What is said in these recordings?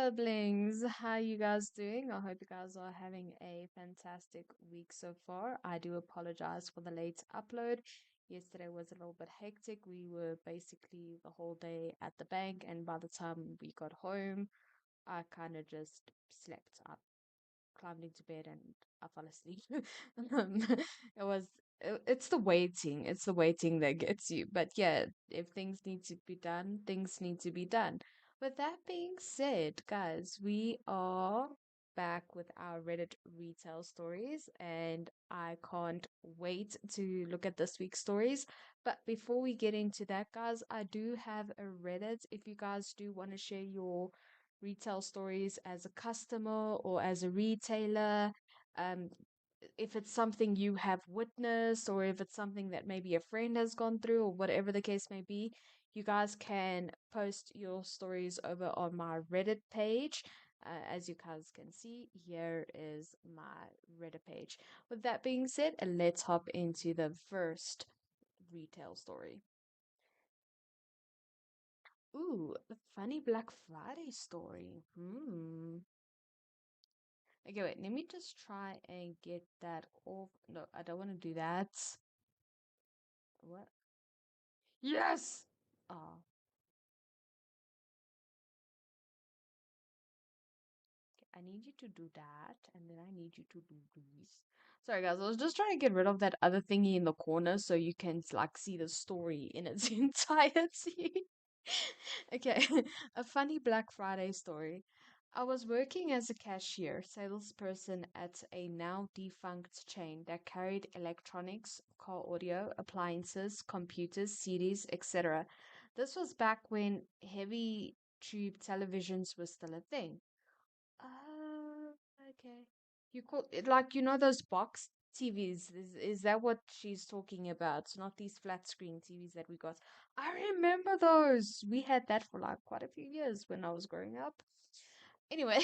siblings. How you guys doing? I hope you guys are having a fantastic week so far. I do apologize for the late upload. Yesterday was a little bit hectic. We were basically the whole day at the bank, and by the time we got home, I kind of just slept. I climbed into bed and I fell asleep. Um, it was it's the waiting that gets you. But yeah, if things need to be done, things need to be done. With that being said, guys, we are back with our Reddit retail stories, and I can't wait to look at this week's stories. But before we get into that, guys, I do have a Reddit. If you guys do want to share your retail stories as a customer or as a retailer. Um, if it's something you have witnessed or if it's something that maybe a friend has gone through or whatever the case may be, you guys can post your stories over on my Reddit page. As you guys can see, here is my Reddit page. With that being said, let's hop into the first retail story. Ooh, a funny Black Friday story. Okay, wait, let me just try and get that off. No, I don't want to do that. What? Yes! Oh, okay, I need you to do that, and then I need you to do this. Sorry, guys, I was just trying to get rid of that other thingy in the corner so you can like see the story in its entirety. Okay, a funny Black Friday story. I was working as a cashier, salesperson at a now defunct chain that carried electronics, car audio, appliances, computers, CDs, etc. This was back when heavy tube televisions were still a thing. Okay. You call it like those box TVs. Is that what she's talking about? It's not these flat screen TVs that we got. I remember those. We had that for like quite a few years when I was growing up. Anyway,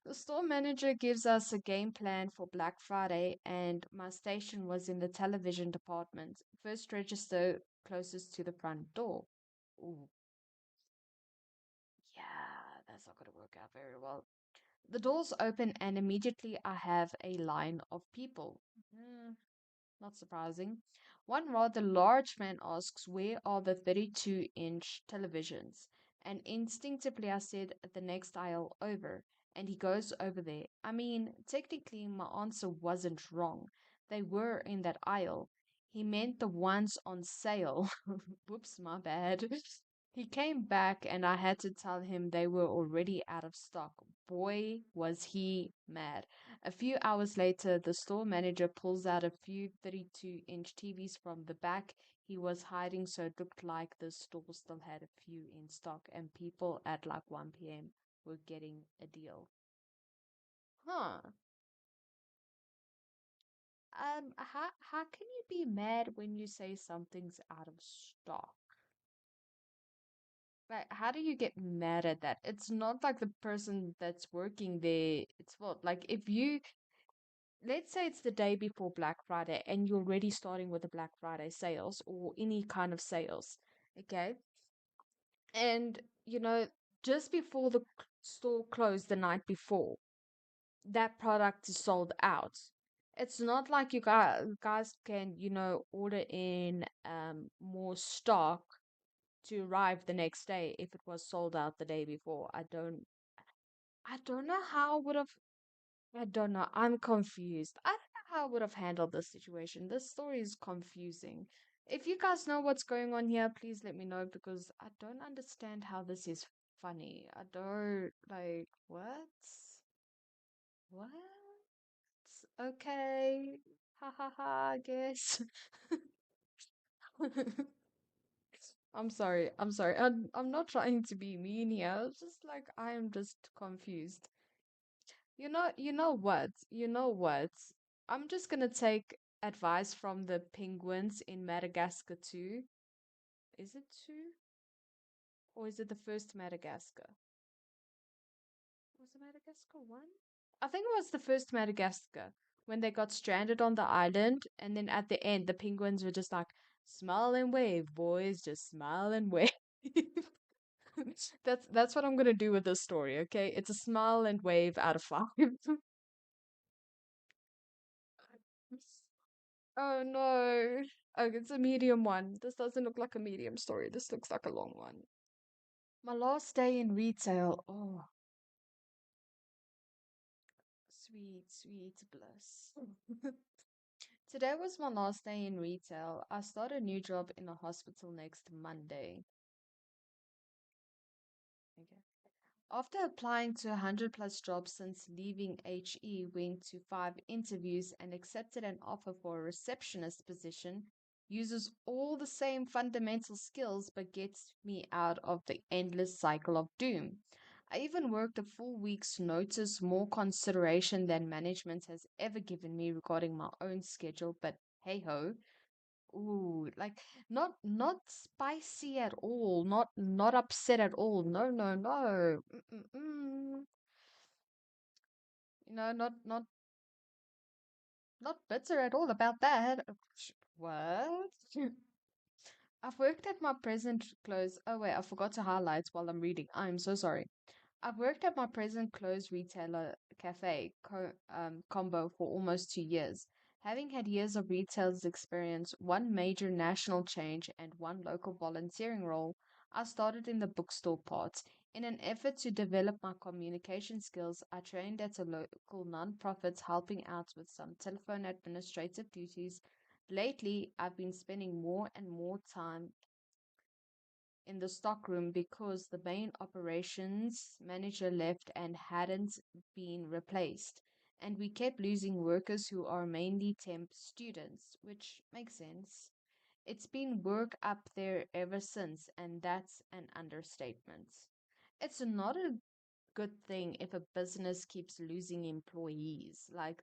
the store manager gives us a game plan for Black Friday, and my station was in the television department, first register closest to the front door. Ooh, yeah, that's not going to work out very well. The doors open, and immediately I have a line of people. Mm, Not surprising. One rather large man asks, "Where are the 32-inch televisions?" And instinctively I said, "The next aisle over." And he goes over there. I mean, technically, my answer wasn't wrong. They were in that aisle. He meant the ones on sale. Whoops, my bad. He came back and I had to tell him they were already out of stock. Boy, was he mad. A few hours later, the store manager pulls out a few 32-inch TVs from the back he was hiding, so it looked like the store still had a few in stock, and people at like 1 p.m. were getting a deal. Huh. How can you be mad when you say something's out of stock? Like, how do you get mad at that? It's not like the person that's working there, it's fault. Like, if you, let's say it's the day before Black Friday and you're already starting with the Black Friday sales or any kind of sales, okay? And, just before the store closed the night before, that product is sold out. It's not like you guys can, order in more stock to arrive the next day if it was sold out the day before. I don't know how I would have I don't know. I'm confused. I don't know how I would have handled this situation. This story is confusing. If you guys know what's going on here, please let me know because I don't understand how this is funny. I don't like what? What? Okay. Ha ha ha, I guess. I'm sorry. I'm sorry. I'm not trying to be mean here. It's just like I am just confused. You know what? I'm just gonna take advice from the penguins in Madagascar 2. Is it 2? Or is it the first Madagascar? Was it Madagascar 1? I think it was the first Madagascar when they got stranded on the island, and then at the end, the penguins were just like, smile and wave, boys, just smile and wave. That's what I'm gonna do with this story, okay? It's a smile and wave out of five. Oh no. Oh, it's a medium one. This doesn't look like a medium story. This looks like a long one. My last day in retail. Oh, sweet, sweet bliss. Today was my last day in retail. I start a new job in a hospital next Monday. Okay. After applying to 100 plus jobs since leaving HE, went to 5 interviews and accepted an offer for a receptionist position, uses all the same fundamental skills but gets me out of the endless cycle of doom. I even worked a full week's notice, more consideration than management has ever given me regarding my own schedule, but hey ho. Ooh, like not spicy at all, not upset at all. No, no, no. Mm-mm-mm. Not bitter at all about that. What? I've worked at my present clothes. Oh wait, I forgot to highlight while I'm reading. I'm so sorry. I've worked at my present clothes retailer combo for almost 2 years. Having had years of retail's experience, one major national change, and one local volunteering role, I started in the bookstore part. In an effort to develop my communication skills, I trained at a local nonprofit helping out with some telephone administrative duties. Lately, I've been spending more and more time in the stockroom because the main operations manager left and hadn't been replaced. And we kept losing workers who are mainly temp students, which makes sense. It's been work up there ever since, and that's an understatement. It's not a good thing if a business keeps losing employees. Like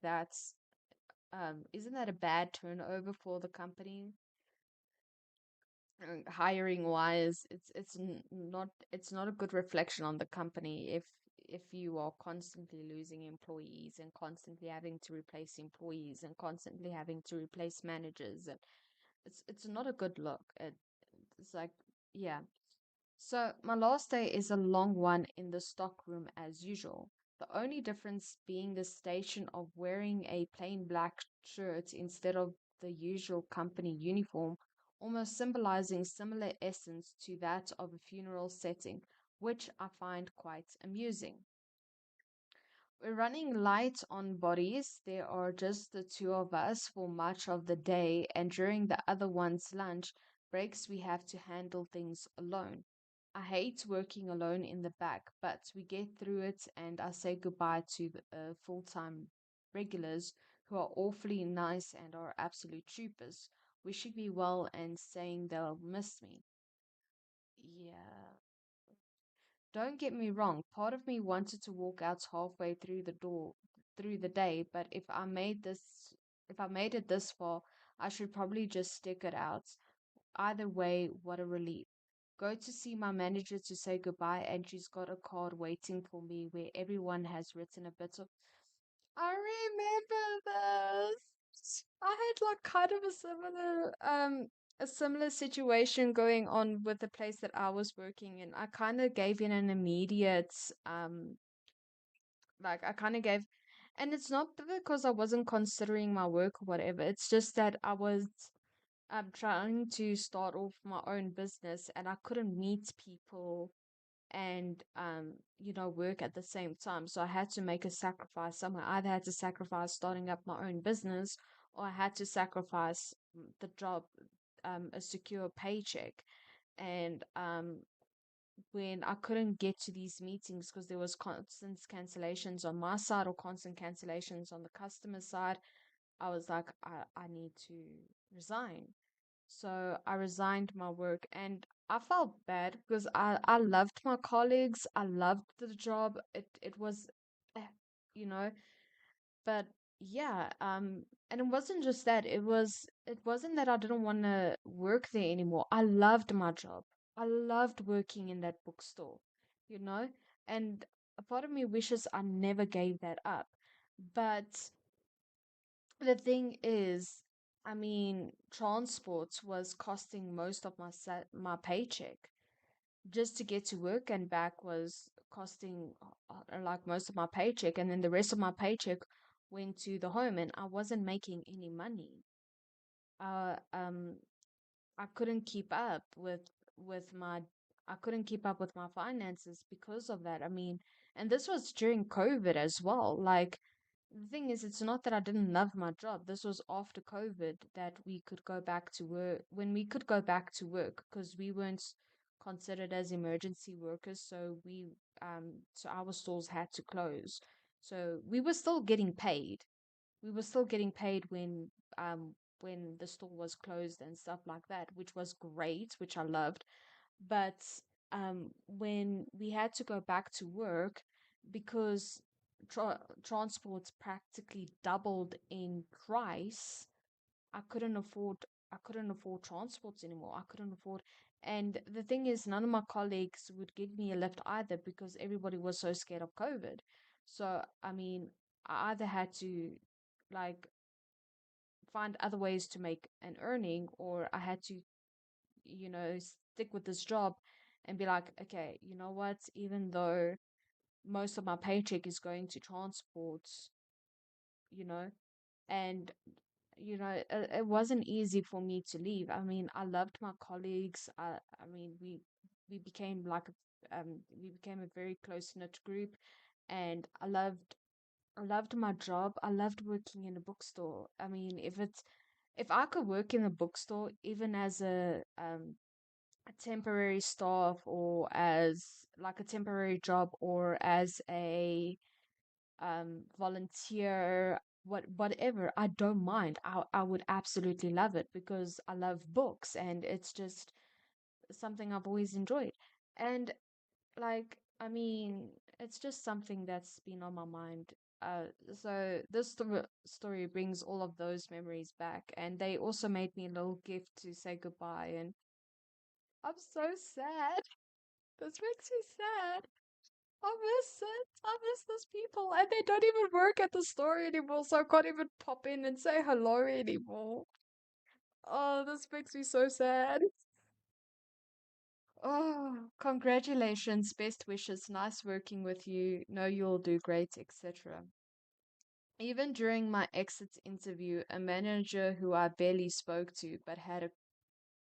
isn't that a bad turnover for the company? Hiring wise, it's not a good reflection on the company if you are constantly losing employees and constantly having to replace employees and constantly having to replace managers, and it's not a good look. It's like, yeah. So my last day is a long one in the stockroom as usual. The only difference being the station of wearing a plain black shirt instead of the usual company uniform, almost symbolizing similar essence to that of a funeral setting, which I find quite amusing. We're running light on bodies. There are just the two of us for much of the day, and during the other one's lunch breaks, we have to handle things alone. I hate working alone in the back, but we get through it, and I say goodbye to the full time regulars who are awfully nice and are absolute troopers, wishing me well and saying they'll miss me. Yeah. Don't get me wrong, part of me wanted to walk out halfway through the door through the day, but if I made it this far, I should probably just stick it out. Either way, what a relief. Go to see my manager to say goodbye, and she's got a card waiting for me where everyone has written a bit of. I remember this. I had like kind of a similar situation going on with the place that I was working in. I kind of gave in an immediate like I kind of gave, and it's not because I wasn't considering my work or whatever. It's just that I was trying to start off my own business and I couldn't meet people and work at the same time, so I had to make a sacrifice somewhere. I either had to sacrifice starting up my own business, or I had to sacrifice the job, a secure paycheck. And when I couldn't get to these meetings because there was constant cancellations on my side or constant cancellations on the customer side, I was like, I need to resign. So I resigned my work, and I felt bad because I loved my colleagues. I loved the job. It was, eh, you know, but yeah, and it wasn't just that. It wasn't that I didn't want to work there anymore. I loved my job. I loved working in that bookstore, you know, and a part of me wishes I never gave that up. But the thing is, I mean, transport was costing most of my paycheck. just to get to work and back was costing like most of my paycheck, and then the rest of my paycheck went to the home, and I wasn't making any money. Uh, um, I couldn't keep up with my I couldn't keep up with my finances because of that. I mean, and this was during COVID as well. Like the thing is, it's not that I didn't love my job. This was after COVID that we could go back to work, when we could go back to work, because we weren't considered as emergency workers, so so our stores had to close. So we were still getting paid. We were still getting paid when the store was closed and stuff like that, which was great, which I loved. But when we had to go back to work, because transport practically doubled in price, I couldn't afford I couldn't afford transports anymore. I couldn't afford, and the thing is, none of my colleagues would give me a lift either because everybody was so scared of COVID. So I mean, I either had to like find other ways to make an earning, or I had to, stick with this job and be like, okay, you know what, even though most of my paycheck is going to transport, you know, and it wasn't easy for me to leave. I mean, I loved my colleagues. I mean, we became like we became a very close knit group, and I loved my job. I loved working in a bookstore. I mean, if I could work in a bookstore, even as a temporary staff, or as like a temporary job, or as a volunteer, whatever, I don't mind. I would absolutely love it because I love books, and it's just something I've always enjoyed. And like, I mean, it's just something that's been on my mind. Uh, so this story brings all of those memories back, and they also made me a little gift to say goodbye. And I'm so sad. This makes me sad. I miss it. I miss those people, and they don't even work at the store anymore, so I can't even pop in and say hello anymore. Oh, this makes me so sad. Oh, congratulations, best wishes, nice working with you. Know you'll do great, etc. Even during my exit interview, a manager who I barely spoke to but had a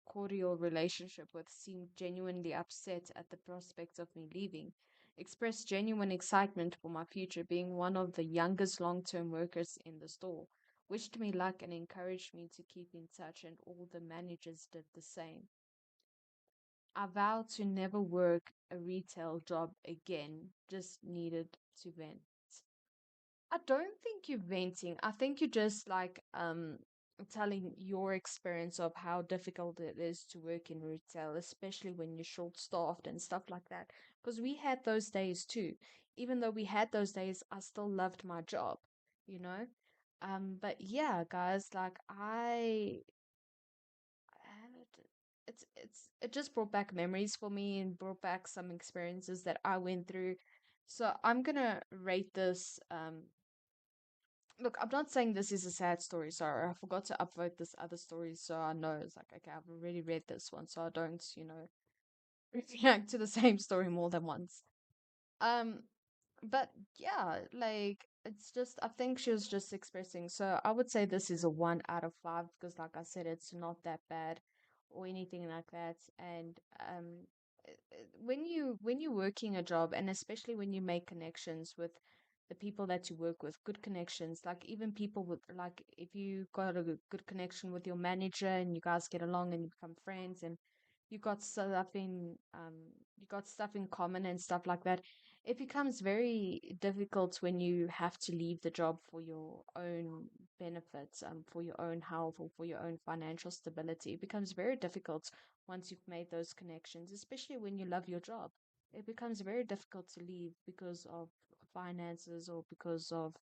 cordial relationship with seemed genuinely upset at the prospect of me leaving, expressed genuine excitement for my future, being one of the youngest long term workers in the store, wished me luck and encouraged me to keep in touch, and all the managers did the same. I vowed to never work a retail job again, just needed to vent. I don't think you're venting. I think you're just like telling your experience of how difficult it is to work in retail, especially when you're short staffed and stuff like that. Because we had those days too. Even though we had those days, I still loved my job, you know? But yeah, guys, like it just brought back memories for me and brought back some experiences that I went through. So I'm gonna rate this Look, I'm not saying this is a sad story. Sorry, I forgot to upvote this other story, so I know it's like, okay, I've already read this one, so I don't, react to the same story more than once. Um, but yeah, like it's just, I think she was just expressing. So I would say this is a 1 out of 5 because, like I said, it's not that bad or anything like that. And when you're working a job, and especially when you make connections with the people that you work with, good connections, like even people with, like if you got a good connection with your manager and you guys get along and you become friends, and you got stuff in you got stuff in common and stuff like that, it becomes very difficult when you have to leave the job for your own benefits, for your own health, or for your own financial stability. It becomes very difficult once you've made those connections, especially when you love your job. It becomes very difficult to leave because of finances or because of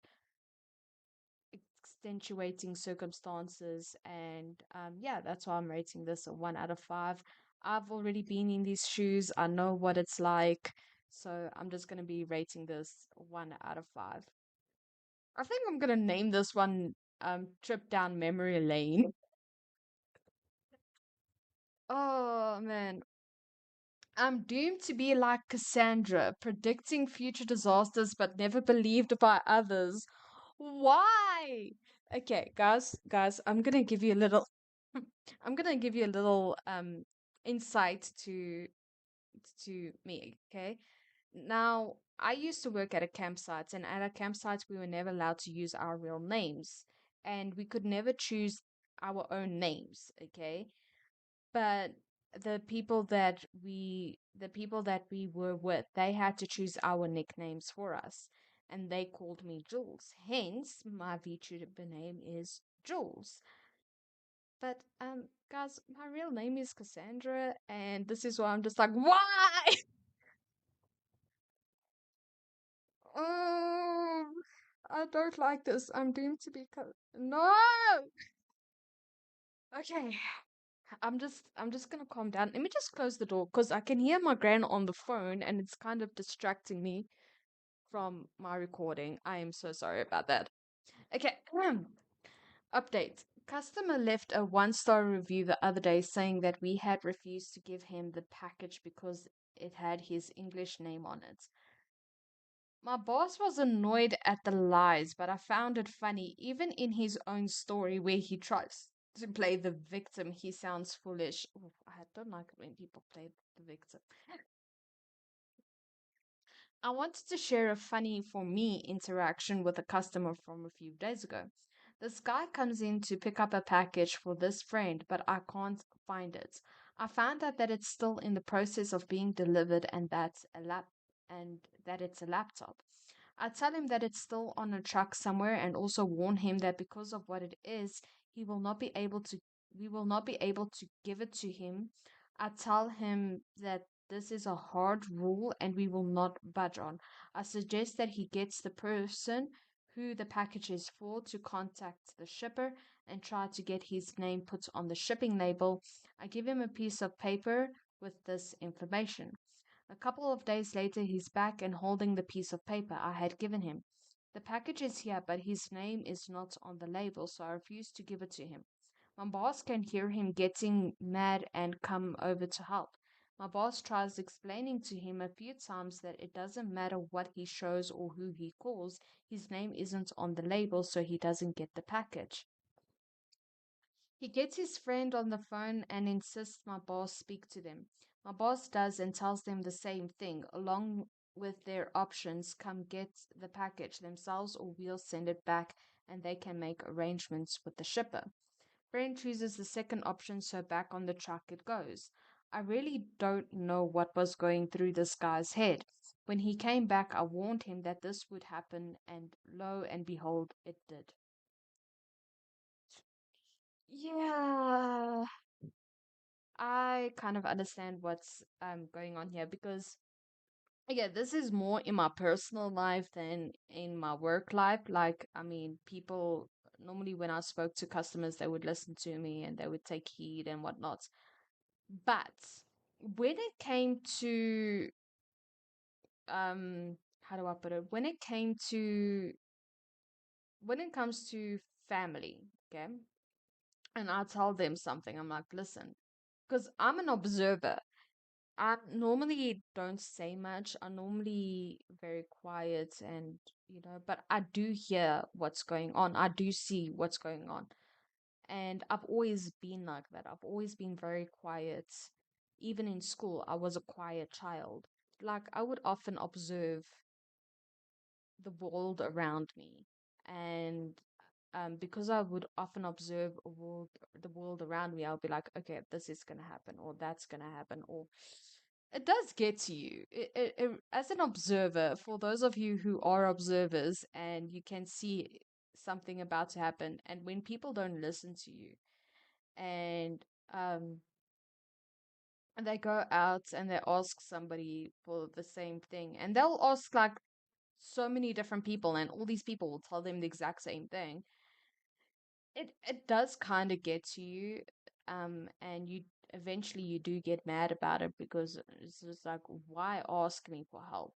extenuating circumstances. And yeah, that's why I'm rating this a 1 out of 5. I've already been in these shoes, I know what it's like. So I'm just going to be rating this 1 out of 5. I think I'm going to name this one Trip Down Memory Lane. Oh man. I'm doomed to be like Cassandra, predicting future disasters but never believed by others. Why? Okay, guys, I'm gonna give you a little I'm gonna give you a little insight to me, okay? Now, I used to work at a campsite, and at a campsite we were never allowed to use our real names, and we could never choose our own names, okay? But the people that we were with, they had to choose our nicknames for us, and they called me Jules. Hence, my VTuber name is Jules. But guys, my real name is Cassandra, and this is why I'm just like, why? Oh, I don't like this. I'm doomed to be no. Okay, I'm just gonna calm down. Let me just close the door because I can hear my gran on the phone and it's kind of distracting me from my recording. I am so sorry about that. Okay, update. Customer left a 1-star review the other day saying that we had refused to give him the package because it had his English name on it. My boss was annoyed at the lies, but I found it funny. Even in his own story, where he tries to play the victim, he sounds foolish. Ooh, I don't like it when people play the victim. I wanted to share a funny for me interaction with a customer from a few days ago. This guy comes in to pick up a package for this friend, but I can't find it. I found out that it's still in the process of being delivered and that it's a laptop. I tell him that it's still on a truck somewhere and also warn him that because of what it is, he will not be able to we will not be able to give it to him. I tell him that this is a hard rule and we will not budge on. I suggest that he gets the person who the package is for to contact the shipper and try to get his name put on the shipping label. I give him a piece of paper with this information. A couple of days later, he's back and holding the piece of paper I had given him. The package is here, but his name is not on the label, so I refuse to give it to him. My boss can hear him getting mad and come over to help. My boss tries explaining to him a few times that it doesn't matter what he shows or who he calls, his name isn't on the label, so he doesn't get the package. He gets his friend on the phone and insists my boss speak to them. My boss does and tells them the same thing, along with their options come get the package themselves or we'll send it back and they can make arrangements with the shipper. Friend chooses the second option, so back on the truck it goes. I really don't know what was going through this guy's head. When he came back, I warned him that this would happen, and lo and behold, it did. Yeah, I kind of understand what's going on here because yeah, this is more in my personal life than in my work life. Like, I mean, people normally when I spoke to customers, they would listen to me and they would take heed and whatnot. But when it came to how do I put it? When it comes to family, okay, and I tell them something, I'm like, listen, because I'm an observer. I normally don't say much. I'm normally very quiet and, but I do hear what's going on. I do see what's going on. And I've always been like that. I've always been very quiet. Even in school, I was a quiet child. Like, I would often observe the world around me. And because I would often observe the world around me, I'll be like, okay, this is gonna happen, or that's gonna happen, or it does get to you. As an observer, for those of you who are observers and you can see something about to happen, and when people don't listen to you, and um, and they go out and they ask somebody for the same thing, and they'll ask like so many different people, and all these people will tell them the exact same thing. It does kind of get to you, and you eventually you do get mad about it because it's just like, why ask me for help?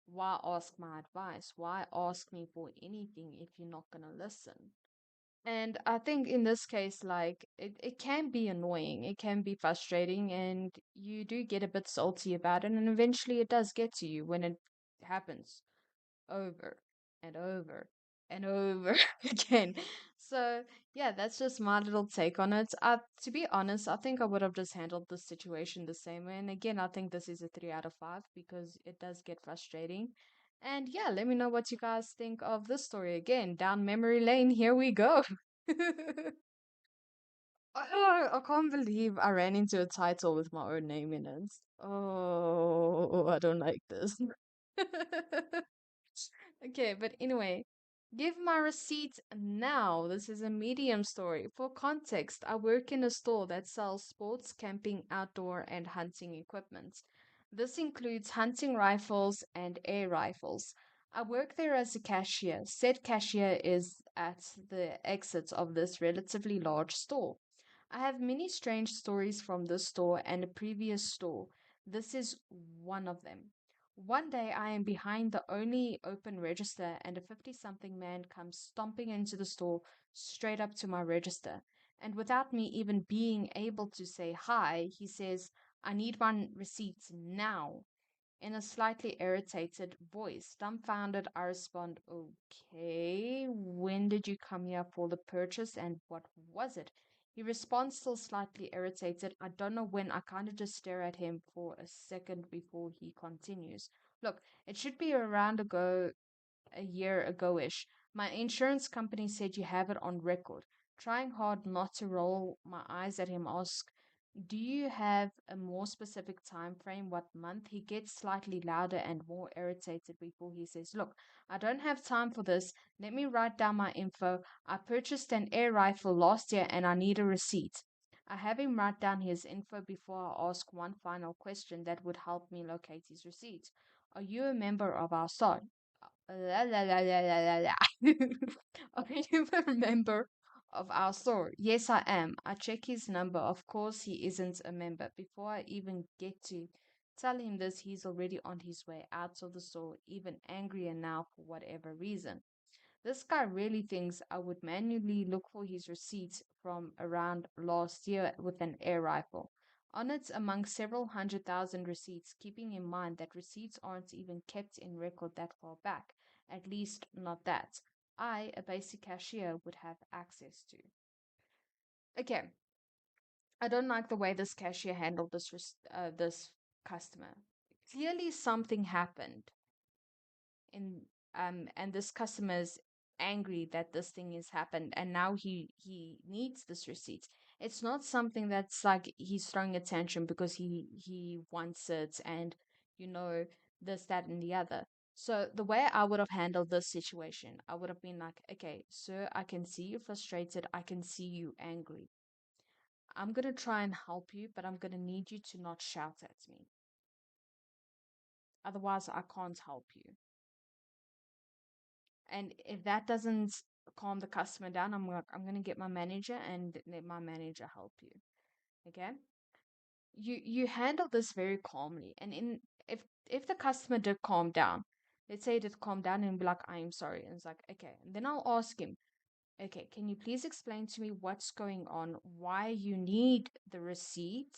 Why ask my advice? Why ask me for anything if you're not gonna listen? And I think in this case, like it can be annoying, it can be frustrating, and you do get a bit salty about it, and eventually it does get to you when it happens over and over and over again. So yeah, that's just my little take on it. To be honest, I think I would have just handled this situation the same way. And again, I think this is a 3 out of 5 because it does get frustrating. And yeah, let me know what you guys think of this story. Again, down memory lane, here we go. I can't believe I ran into a title with my own name in it. Oh, I don't like this. Okay, but anyway, give my receipt now. This is a medium story. For context, I work in a store that sells sports, camping, outdoor, and hunting equipment. This includes hunting rifles and air rifles. I work there as a cashier. Said cashier is at the exit of this relatively large store. I have many strange stories from this store and a previous store. This is one of them. One day I am behind the only open register, and a 50 something man comes stomping into the store straight up to my register. And without me even being able to say hi, he says, I need my receipts now. In a slightly irritated voice. Dumbfounded, I respond, okay, when did you come here for the purchase and what was it? He responds, still slightly irritated. I don't know when. I kind of just stare at him for a second before he continues. Look, it should be around a year ago-ish. My insurance company said you have it on record. Trying hard not to roll my eyes at him, ask, do you have a more specific time frame? What month? He gets slightly louder and more irritated before he says, look, I don't have time for this. Let me write down my info. I purchased an air rifle last year and I need a receipt. I have him write down his info before I ask one final question that would help me locate his receipt. Are you a member of our site? La la la la la la la. Are you a member of our store? Yes, I am. I check his number. Of course, he isn't a member. Before I even get to tell him this, he's already on his way out of the store, even angrier now for whatever reason. This guy really thinks I would manually look for his receipts from around last year with an air rifle. On it, among several 100,000 receipts, keeping in mind that receipts aren't even kept in record that far back, at least not that I, a basic cashier, would have access to. Okay, I don't like the way this cashier handled this customer. Clearly, something happened in and this customer is angry that this thing has happened and now he needs this receipt. It's not something that's like he's throwing attention because he wants it and you know this that and the other. So the way I would have handled this situation, I would have been like, okay sir, I can see you frustrated, I can see you angry. I'm going to try and help you, but I'm going to need you to not shout at me, otherwise I can't help you. And if that doesn't calm the customer down, I'm gonna get my manager and let my manager help you. Okay? You handle this very calmly. And in if the customer did calm down, let's say it did calm down and be like, I am sorry. And it's like, okay. And then I'll ask him, okay, can you please explain to me what's going on, why you need the receipt?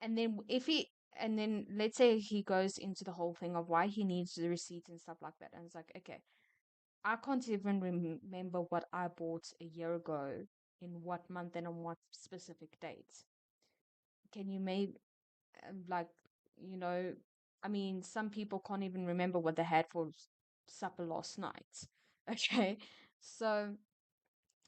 And then if he and then let's say he goes into the whole thing of why he needs the receipt and stuff like that. And it's like, okay, I can't even remember what I bought a year ago, in what month and on what specific date. Can you make, like, you know, I mean, some people can't even remember what they had for supper last night. Okay. So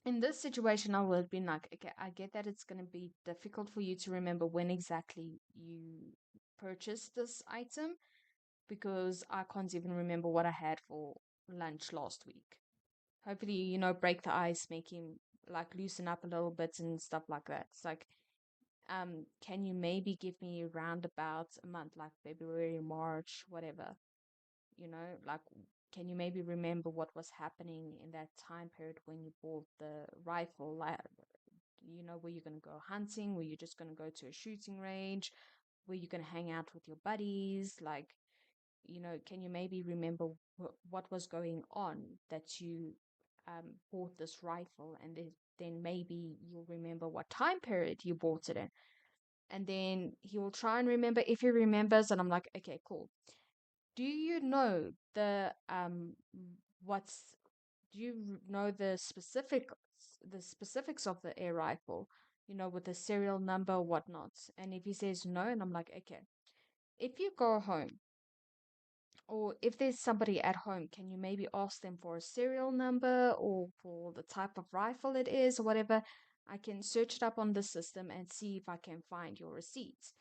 in this situation, I would have been like, okay, I get that it's going to be difficult for you to remember when exactly you purchased this item because I can't even remember what I had for lunch last week. Hopefully, break the ice, make him like loosen up a little bit and stuff like that. It's like, can you maybe give me around about a month, like February, March, whatever, like, can you maybe remember what was happening in that time period when you bought the rifle? Like, were you going to go hunting? Were you just going to go to a shooting range? Were you going to hang out with your buddies? Like, can you maybe remember what was going on that you bought this rifle, and then maybe you'll remember what time period you bought it in. And then he will try and remember if he remembers, and I'm like, okay, cool. Do you know what's do you know the specifics of the air rifle? You know, with the serial number, whatnot. And if he says no, and I'm like, okay, if you go home, or if there's somebody at home, can you maybe ask them for a serial number or for the type of rifle it is or whatever? I can search it up on the system and see if I can find your receipts.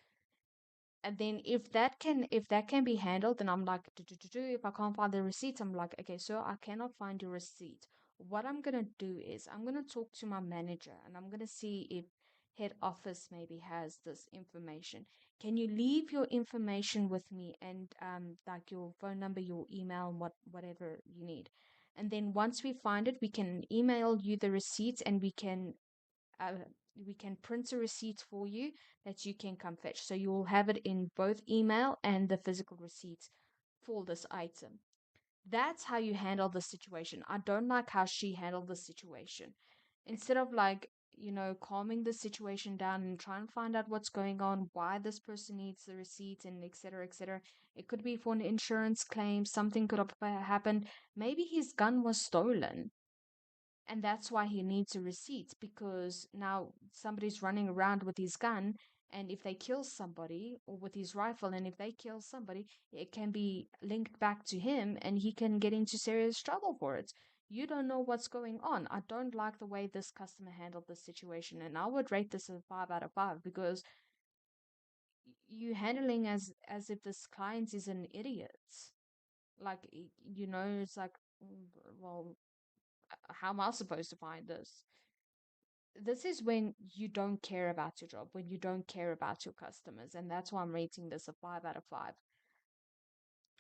And then if that can be handled, then I'm like, if I can't find the receipt, I'm like, okay, so I cannot find your receipt. What I'm gonna do is I'm gonna talk to my manager and I'm gonna see if head office maybe has this information. Can you leave your information with me, and like your phone number, your email, and whatever you need. And then once we find it, we can email you the receipts, and uh, we can print a receipt for you that you can come fetch. So you will have it in both email and the physical receipts for this item. That's how you handle the situation. I don't like how she handled the situation. Instead of like, calming the situation down and trying to find out what's going on, why this person needs the receipt, and etc. etc. It could be for an insurance claim, something could have happened. Maybe his gun was stolen, and that's why he needs a receipt, because now somebody's running around with his gun, and if they kill somebody, or with his rifle, and if they kill somebody, it can be linked back to him and he can get into serious trouble for it. You don't know what's going on. I don't like the way this customer handled this situation, and I would rate this a 5 out of 5, because you handling as if this client is an idiot. Like, it's like, well, how am I supposed to find this? This is when you don't care about your job, when you don't care about your customers, and that's why I'm rating this a 5 out of 5.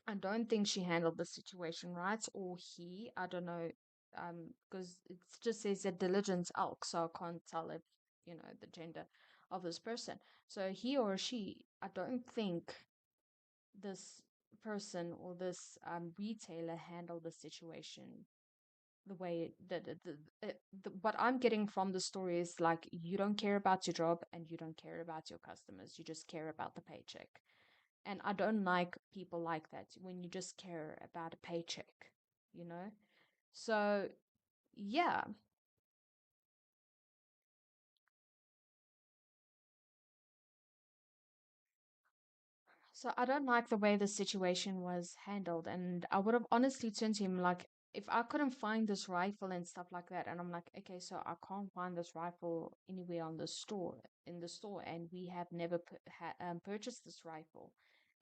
I don't think she handled the situation right, or he, I don't know, because it just says a diligence elk, so I can't tell if, the gender of this person. So he or she, I don't think this person or this retailer handled the situation the way what I'm getting from the story is like, you don't care about your job and you don't care about your customers. You just care about the paycheck. And I don't like people like that, when you just care about a paycheck, you know? So, yeah. So I don't like the way the situation was handled, and I would have honestly turned to him like, if I couldn't find this rifle and stuff like that, and I'm like, okay, so I can't find this rifle anywhere on the store in the store, and we have never purchased this rifle,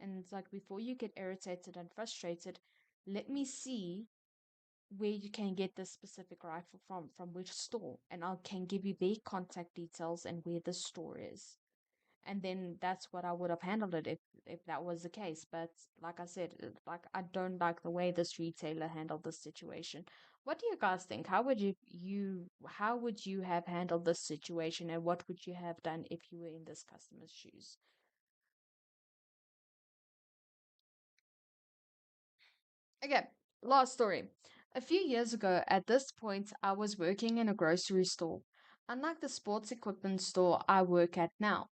and it's like, before you get irritated and frustrated, let me see where you can get this specific rifle from which store, and I can give you their contact details and where the store is, and then that's what I would have handled it if that was the case. But like I said, like, I don't like the way this retailer handled this situation. What do you guys think? How would you have handled this situation, and what would you have done if you were in this customer's shoes? Okay, last story. A few years ago, at this point, I was working in a grocery store, unlike the sports equipment store I work at now.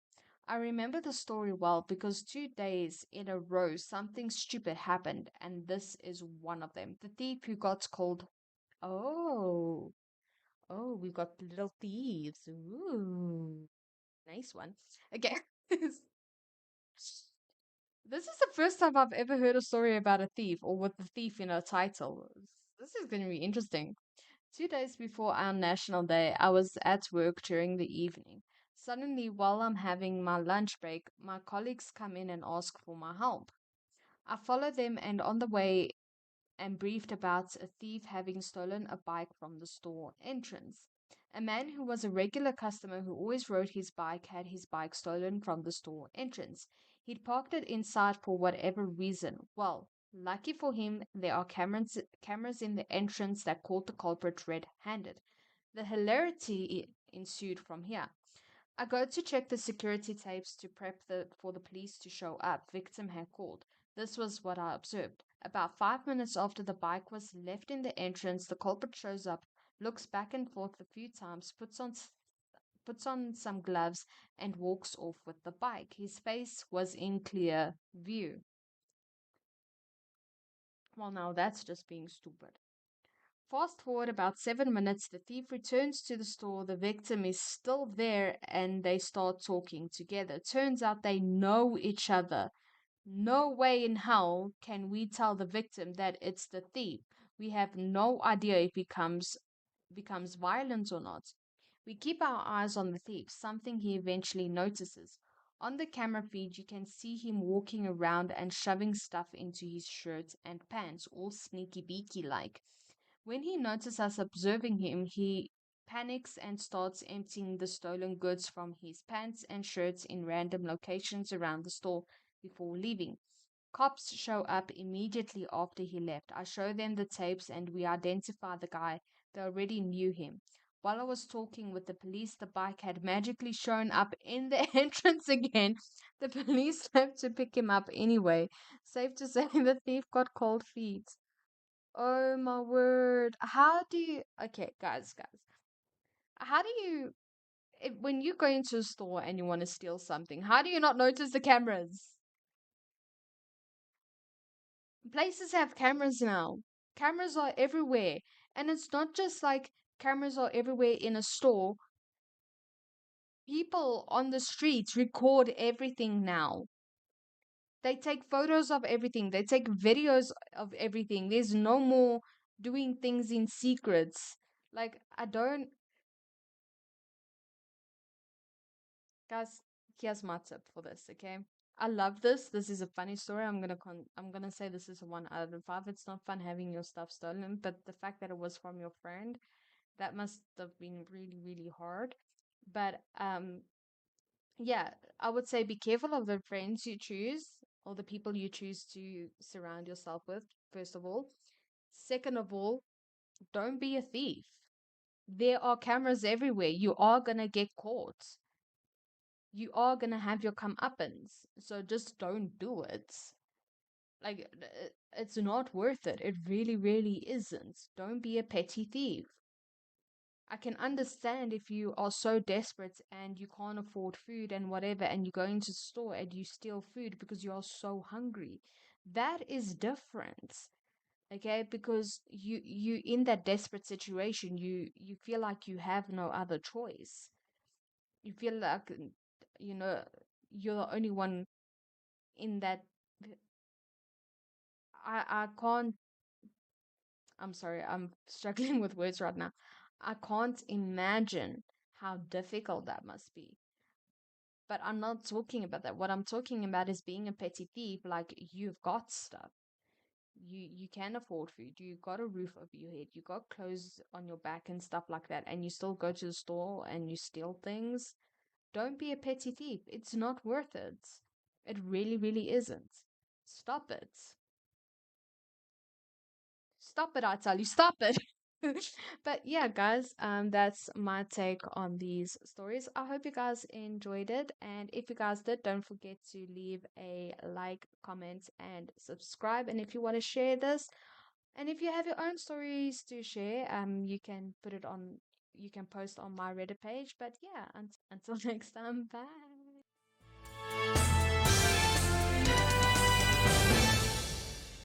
I remember the story well because 2 days in a row something stupid happened, and this is one of them. The thief who got called. Oh, oh, we got little thieves. Ooh, nice one. Okay. This is the first time I've ever heard a story about a thief, or with the thief in a title. This is going to be interesting. 2 days before our National Day, I was at work during the evening. Suddenly, while I'm having my lunch break, my colleagues come in and ask for my help. I follow them, and on the way am briefed about a thief having stolen a bike from the store entrance. A man who was a regular customer who always rode his bike had his bike stolen from the store entrance. He'd parked it inside for whatever reason. Well, lucky for him, there are cameras in the entrance that caught the culprit red-handed. The hilarity ensued from here. I go to check the security tapes to prep for the police to show up. Victim had called. This was what I observed. About 5 minutes after the bike was left in the entrance, the culprit shows up, looks back and forth a few times, puts on some gloves, and walks off with the bike. His face was in clear view. Well, now that's just being stupid. Fast forward about 7 minutes, the thief returns to the store. The victim is still there and they start talking together. Turns out they know each other. No way in hell can we tell the victim that it's the thief. We have no idea if he becomes violent or not. We keep our eyes on the thief, something he eventually notices. On the camera feed, you can see him walking around and shoving stuff into his shirt and pants, all sneaky beaky like. When he notices us observing him, he panics and starts emptying the stolen goods from his pants and shirts in random locations around the store before leaving. Cops show up immediately after he left. I show them the tapes and we identify the guy. They already knew him. While I was talking with the police, the bike had magically shown up in the entrance again. The police left to pick him up anyway. Safe to say the thief got cold feet. Oh my word. How do you. Okay, guys. How do you. When you go into a store and you want to steal something, how do you not notice the cameras? Places have cameras now. Cameras are everywhere. And it's not just like cameras are everywhere in a store. People on the streets record everything now. They take photos of everything, they take videos of everything. There's no more doing things in secrets. Like, I don't. Guys, here's my tip for this, okay? I love this. This is a funny story. I'm gonna say this is a 1 out of 5. It's not fun having your stuff stolen, but the fact that it was from your friend, that must have been really, really hard. But yeah, I would say be careful of the friends you choose or the people you choose to surround yourself with, first of all. Second of all, don't be a thief. There are cameras everywhere. You are gonna get caught. You are gonna have your comeuppance. So just don't do it. Like, it's not worth it. It really, really isn't. Don't be a petty thief. I can understand if you are so desperate and you can't afford food and whatever, and you go into the store and you steal food because you are so hungry. That is different. Okay, because you in that desperate situation, you feel like you have no other choice. You feel like you know you're the only one in that. I can't. I'm sorry, I'm struggling with words right now. I can't imagine how difficult that must be. But I'm not talking about that. What I'm talking about is being a petty thief. Like, you've got stuff. You can afford food. You got a roof over your head. You got clothes on your back and stuff like that. And you still go to the store and you steal things. Don't be a petty thief. It's not worth it. It really, really isn't. Stop it. Stop it, I tell you, stop it. But yeah, guys, that's my take on these stories. I hope you guys enjoyed it. And if you guys did, don't forget to leave a like, comment, and subscribe. And if you want to share this, and if you have your own stories to share, you can put it on, you can post on my Reddit page. But yeah, until next time, bye.